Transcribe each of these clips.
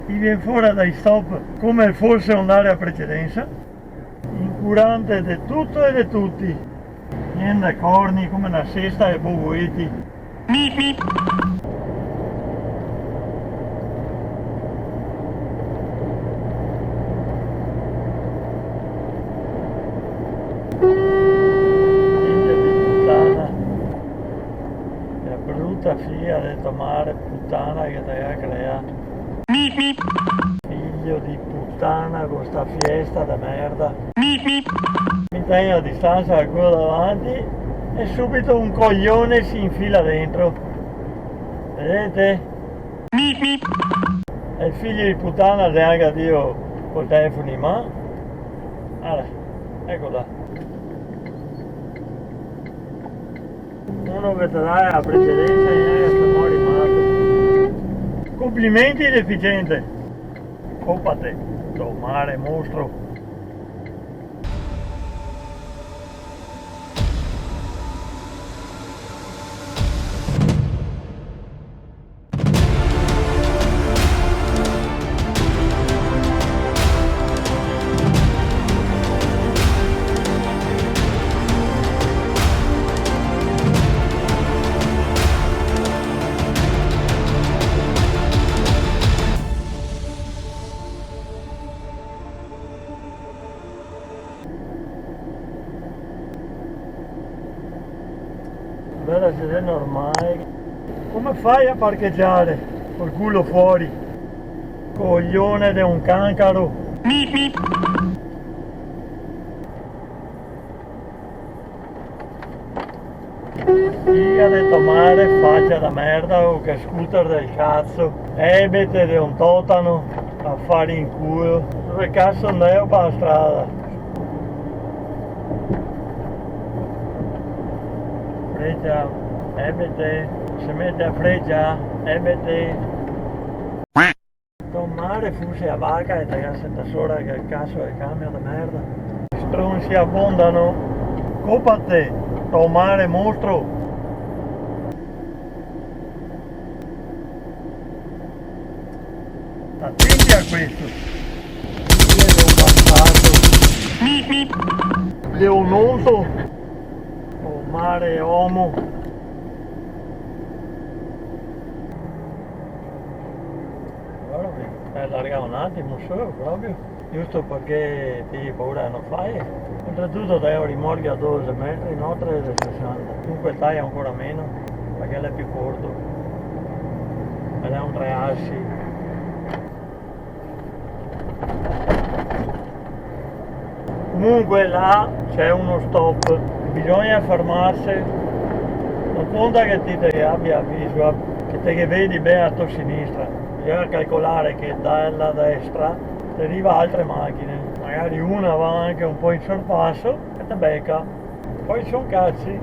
ti viene fuori dai stop come fosse un'area precedenza, incurante di tutto e di tutti, niente corni come una cesta e bubuiti. Figlio di puttana, la brutta figlia di tomare puttana che ti ha creato. Figlio di puttana con sta fiesta da merda. Mi tengo a distanza da quello davanti e subito un coglione si infila dentro. Vedete? E il figlio di puttana neanche a Dio col telefono in mano. Allora, ecco là. Uno che ti dà la precedenza e neanche sta rimasto. Complimenti deficiente. Colpa te, tomare mostro. Bella se è normale. Come fai a parcheggiare col culo fuori? Coglione di un cancaro. Figa di tomare, faccia da merda o che scooter del cazzo. Ebete di un totano a fare in culo. Dove cazzo andavo per la strada? Freccia, ebete, si mette a freccia, ebete. Tomare fosse a vacca e tagliasse da sola che il cazzo del cambio di merda. Stronzi abbondano. Colpa a te, tomare mostro. Attenti a questo. Figlio di un bastardo. Leonoso. Tomare uomo. Guarda, mi allarga un attimo solo proprio. Giusto perché ti paura non fai. Oltretutto devo rimorchio a 12 metri, no 3,60. Dunque taglia ancora meno, perché è più corto. Ed è un 3 assi. Comunque là c'è uno stop, bisogna fermarsi, non conta che ti abbia visual, che te vedi bene a tua sinistra, bisogna calcolare che dalla destra ti arriva altre macchine, magari una va anche un po' in sorpasso e ti becca, poi sono cazzi.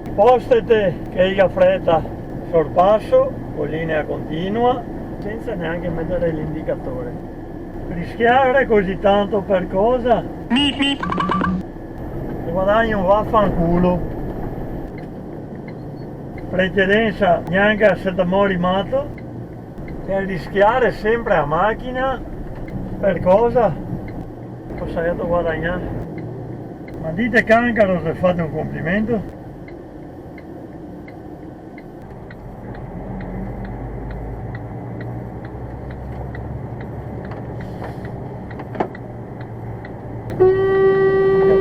Spostati che hai fretta, sorpasso, con linea continua, senza neanche mettere l'indicatore. Rischiare così tanto per cosa? Se guadagni un vaffanculo. Precedenza neanche se ti mori matto. Per rischiare sempre a macchina, per cosa? Cosa hai da guadagnare? Ma dite cancaro se fate un complimento?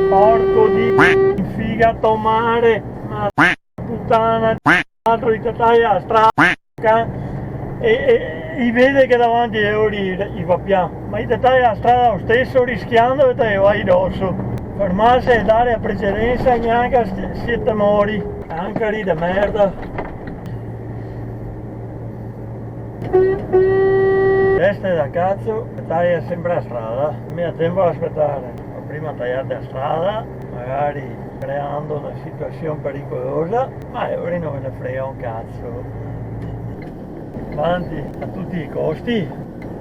Porco di figa tomare, ma puttana, altro di taglia a strada e vede che davanti a Euri gli va piano, ma ti taglia la strada lo stesso rischiando e te vai addosso. Fermarsi e dare a precedenza neanche se te mori, anche lì di merda. Teste da cazzo, taglia sempre a strada, mi ha tempo ad aspettare. Prima tagliate a strada, magari creando una situazione pericolosa, ma Euri non me ne frega un cazzo. Avanti a tutti i costi.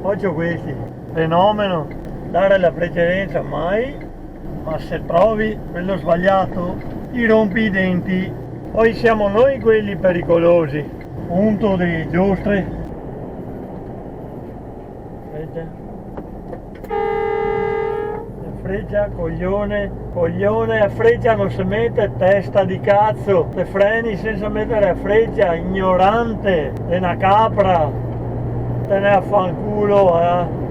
Faccio questi. Fenomeno, dare la precedenza mai, ma se trovi quello sbagliato, ti rompi i denti. Poi siamo noi quelli pericolosi. Punto di giostre. Freggia, coglione, a freggia non si mette, testa di cazzo, te freni senza mettere a freggia, ignorante, è una capra, te ne affanculo,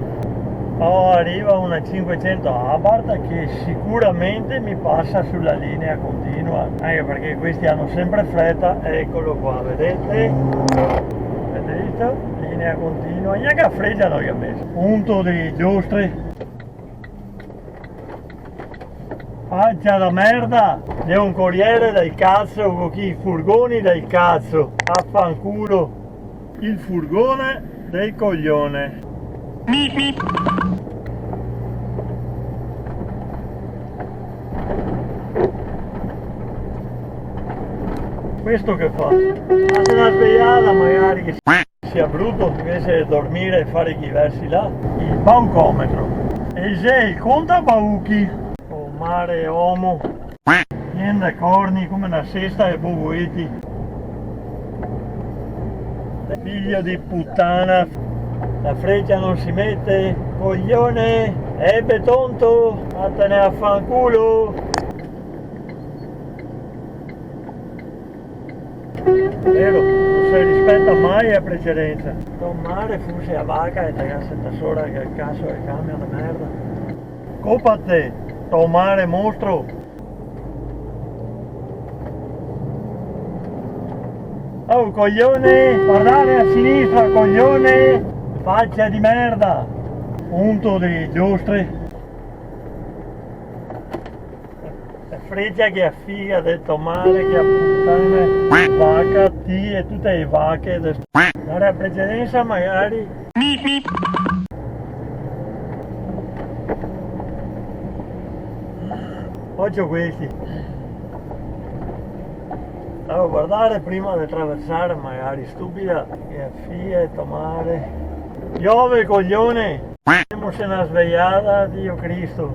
Oh, arriva una 500 Abarth che sicuramente mi passa sulla linea continua, anche perché questi hanno sempre fretta, eccolo qua, vedete? Vedete? Linea continua, neanche a freggia non gli ha messo. Punto di giostre. Faccia da merda, è un corriere del cazzo con chi? Furgoni del cazzo, affanculo, il furgone del coglione. Questo che fa? Fate una svegliata magari che sia brutto invece di dormire e fare i versi là. Il baucometro. E c'è il contabauchi. Mare uomo, niente corni come una cesta e bubuiti. Figlio di puttana, la freccia non si mette, coglione, ebbe tonto, vattene a fanculo. Vero, non si rispetta mai a precedenza. Tomare fosse a vacca e tagasse da sola che il cazzo è cambia di merda. Copa te! Tomare mostro. Oh coglione, guardate a sinistra coglione, faccia di merda. Punto di giostre. La freccia che affiga del tomare che appuntane vacca T e tutte le vacche dare a precedenza magari. Faccio questi. Devo guardare prima di attraversare magari, stupida, che affia e tomare. Piove coglione! Siamo se una svegliata, Dio Cristo.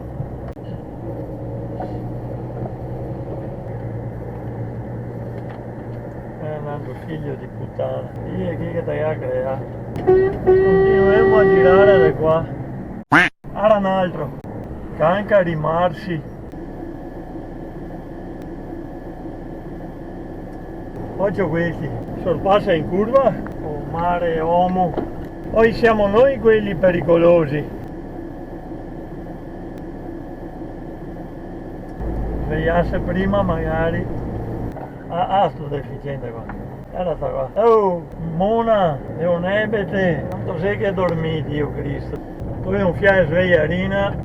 Andando figlio di puttana. Dio chi che ti ha creato. Continuiamo a girare da qua. Ara un altro. Canca rimarsi. Faccio questi, sorpassa in curva, oh mare uomo, poi siamo noi quelli pericolosi. Svegliasse prima magari. Sto deficiente qua. Guarda qua. Oh, mona, è un ebete, quanto sei che dormi, Dio Cristo. Tu hai un fiato svegliarina.